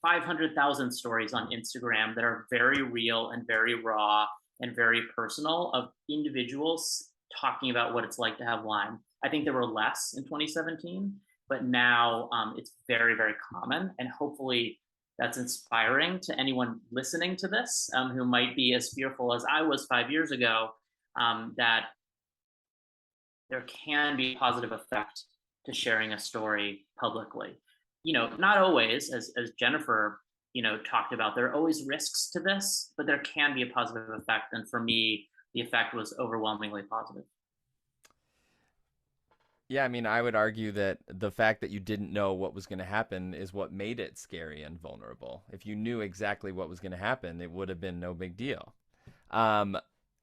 D: 500,000 stories on Instagram that are very real and very raw and very personal of individuals talking about what it's like to have Lyme. I think there were less in 2017, but now it's very, very common. And hopefully that's inspiring to anyone listening to this who might be as fearful as I was 5 years ago, that there can be a positive effect to sharing a story publicly. Not always, as Jennifer, talked about, there are always risks to this, but there can be a positive effect. And for me, the effect was overwhelmingly positive.
A: Yeah, I mean, I would argue that the fact that you didn't know what was going to happen is what made it scary and vulnerable. If you knew exactly what was going to happen, it would have been no big deal.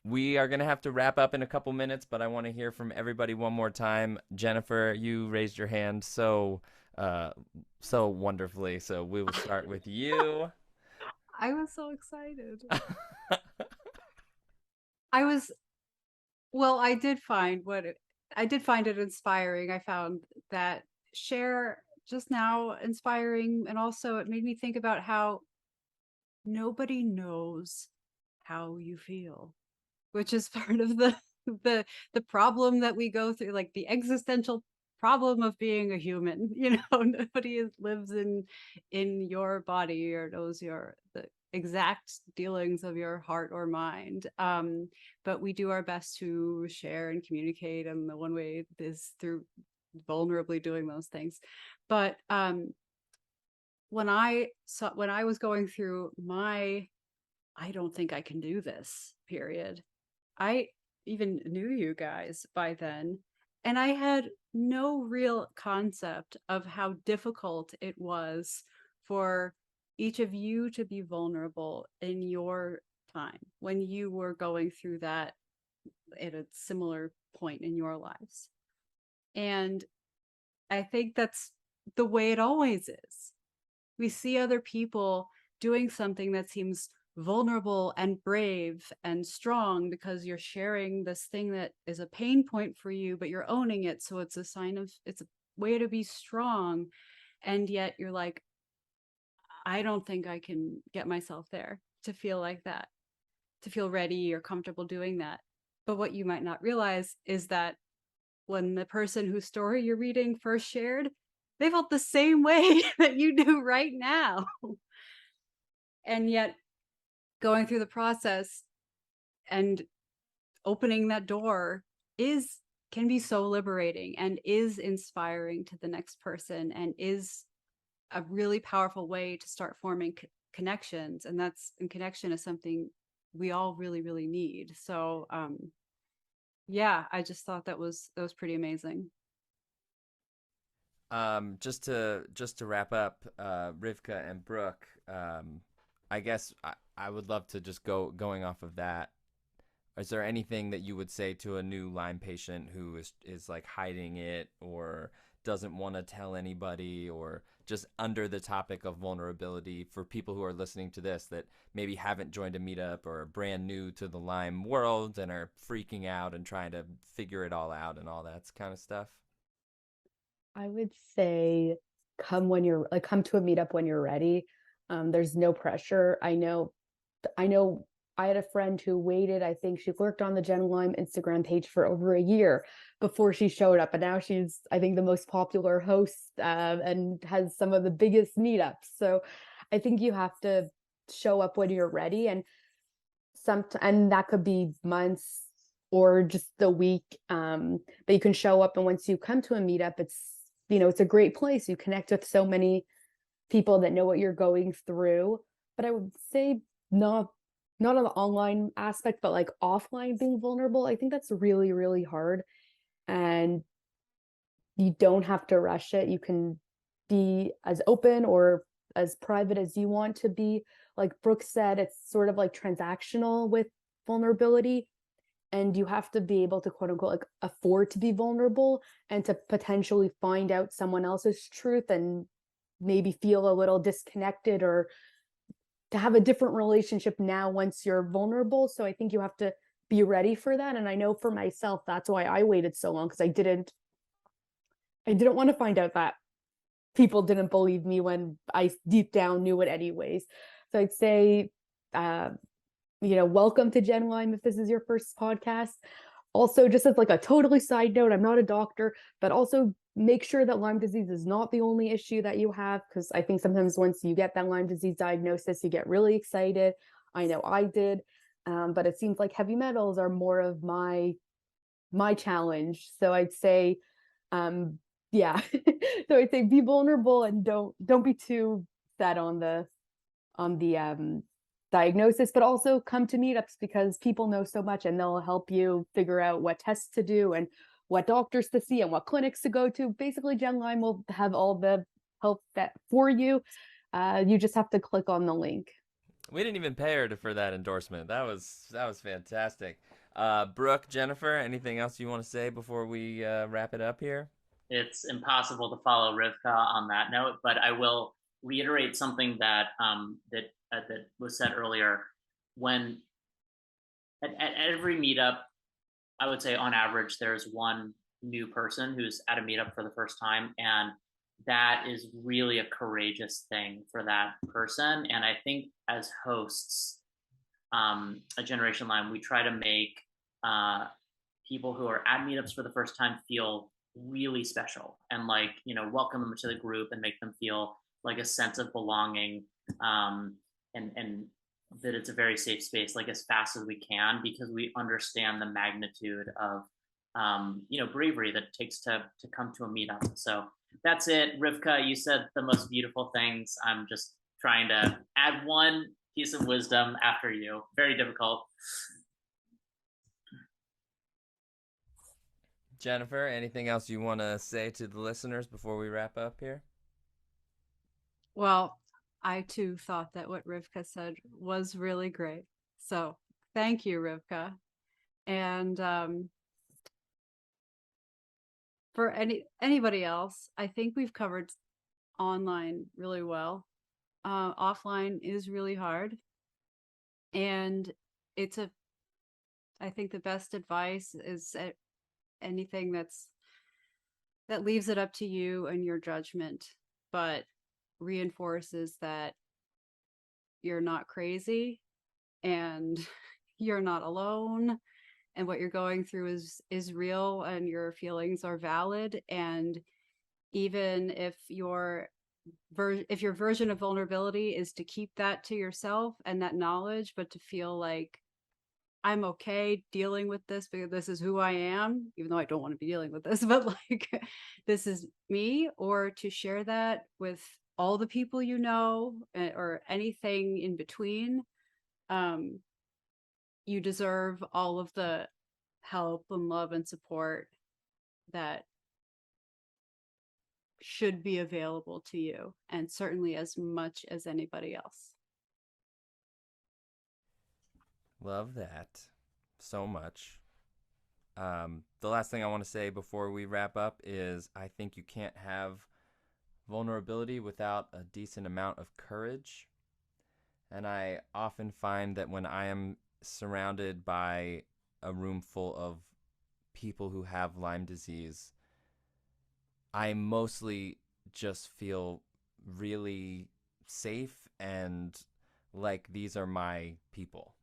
A: We are going to have to wrap up in a couple minutes, but I want to hear from everybody one more time. Jennifer, you raised your hand so wonderfully, so we will start with you.
B: I was so excited. I did find it inspiring. I found that share just now inspiring, and also it made me think about how nobody knows how you feel, which is part of the problem that we go through, like the existential problem of being a human. Nobody lives in your body or knows the exact dealings of your heart or mind, but we do our best to share and communicate, and the one way is through vulnerably doing those things. But when I was going through my I don't think I can do this period, I even knew you guys by then, and I had no real concept of how difficult it was for each of you to be vulnerable in your time when you were going through that at a similar point in your lives. And I think that's the way it always is. We see other people doing something that seems vulnerable and brave and strong because you're sharing this thing that is a pain point for you, but you're owning it. So it's a way to be strong. And yet you're like, I don't think I can get myself there to feel like that, to feel ready or comfortable doing that. But what you might not realize is that when the person whose story you're reading first shared, they felt the same way that you do right now. And yet going through the process and opening that door can be so liberating and is inspiring to the next person, and is a really powerful way to start forming connections, and connection is something we all really, really need. So yeah, I just thought that was pretty amazing.
A: Just to wrap up, Rivka and Brooke, I guess I would love to just going off of that. Is there anything that you would say to a new Lyme patient who is like hiding it or doesn't want to tell anybody, or just under the topic of vulnerability, for people who are listening to this that maybe haven't joined a meetup or are brand new to the Lyme world and are freaking out and trying to figure it all out and all that kind of stuff?
C: I would say come to a meetup when you're ready. There's no pressure. I know I had a friend who waited, I think she worked on the Gen Lyme Instagram page for over a year before she showed up. And now she's, I think, the most popular host and has some of the biggest meetups. So I think you have to show up when you're ready. And that could be months or just a week. But you can show up. And once you come to a meetup, it's a great place. You connect with so many people that know what you're going through. But I would say not on the online aspect, but like offline being vulnerable. I think that's really, really hard. And you don't have to rush it. You can be as open or as private as you want to be. Like Brooke said, it's sort of like transactional with vulnerability. And you have to be able to, quote unquote, like afford to be vulnerable and to potentially find out someone else's truth and maybe feel a little disconnected, or to have a different relationship now once you're vulnerable. So I think you have to be ready for that. And I know for myself, that's why I waited so long, because I didn't want to find out that people didn't believe me when I deep down knew it anyways. So I'd say, welcome to Gen Lyme if this is your first podcast. Also, just as like a totally side note, I'm not a doctor, but also make sure that Lyme disease is not the only issue that you have, because I think sometimes once you get that Lyme disease diagnosis, you get really excited. I know I did, but it seems like heavy metals are more of my challenge. So I'd say, yeah. So I'd say be vulnerable and don't be too set on the diagnosis, but also come to meetups, because people know so much and they'll help you figure out what tests to do and what doctors to see and what clinics to go to. Basically, Gen Lyme will have all the help that for you. You just have to click on the link.
A: We didn't even pay her for that endorsement. That was fantastic. Brooke, Jennifer, anything else you want to say before we wrap it up here?
D: It's impossible to follow Rivka on that note, but I will reiterate something that that was said earlier. When at every meetup, I would say on average, there's one new person who's at a meetup for the first time. And that is really a courageous thing for that person. And I think as hosts, at Generation Lyme, we try to make people who are at meetups for the first time feel really special and welcome them to the group and make them feel like a sense of belonging, and that it's a very safe space, like as fast as we can, because we understand the magnitude of bravery that it takes to come to a meetup. So that's it. Rivka, you said the most beautiful things. I'm just trying to add one piece of wisdom after you. Very difficult.
A: Jennifer, anything else you want to say to the listeners before we wrap up here?
B: Well, I too thought that what Rivka said was really great. So thank you, Rivka. And for anybody else, I think we've covered online really well. Offline is really hard. And I think the best advice is anything that leaves it up to you and your judgment, but reinforces that you're not crazy and you're not alone, and what you're going through is real and your feelings are valid. And even if your version of vulnerability is to keep that to yourself and that knowledge, but to feel like I'm okay dealing with this because this is who I am, even though I don't want to be dealing with this, but like this is me, or to share that with all the people you know, or anything in between. You deserve all of the help and love and support that should be available to you, and certainly as much as anybody else.
A: Love that so much. The last thing I want to say before we wrap up is I think you can't have vulnerability without a decent amount of courage. And I often find that when I am surrounded by a room full of people who have Lyme disease, I mostly just feel really safe and like these are my people.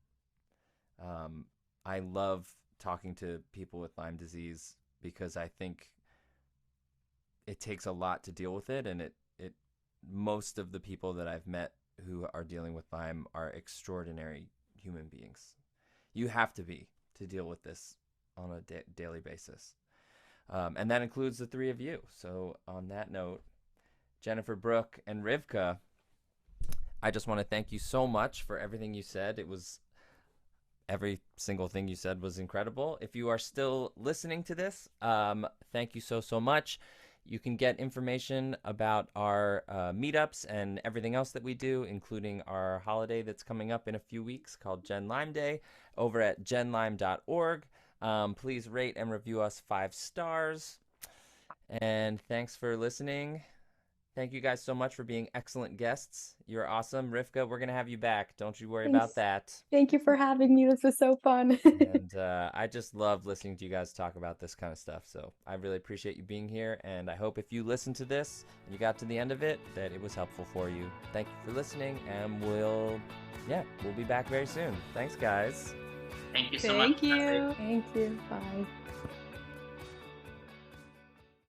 A: I love talking to people with Lyme disease because I think it takes a lot to deal with it, and it most of the people that I've met who are dealing with Lyme are extraordinary human beings. You have to be to deal with this on a daily basis. And that includes the three of you. So on that note, Jennifer, Brooke, and Rivka, I just want to thank you so much for everything you said. Every single thing you said was incredible. If you are still listening to this, thank you so much. You can get information about our meetups and everything else that we do, including our holiday that's coming up in a few weeks called Gen Lyme Day, over at genlyme.org. Please rate and review us 5 stars. And thanks for listening. Thank you guys so much for being excellent guests. You're awesome. Rivka, we're going to have you back. Don't you worry about that.
C: Thank you for having me. This was so fun.
A: And I just love listening to you guys talk about this kind of stuff. So I really appreciate you being here. And I hope if you listened to this and you got to the end of it, that it was helpful for you. Thank you for listening. And we'll be back very soon. Thanks, guys.
D: Thank you so much.
B: Thank you.
C: Thank you. Bye.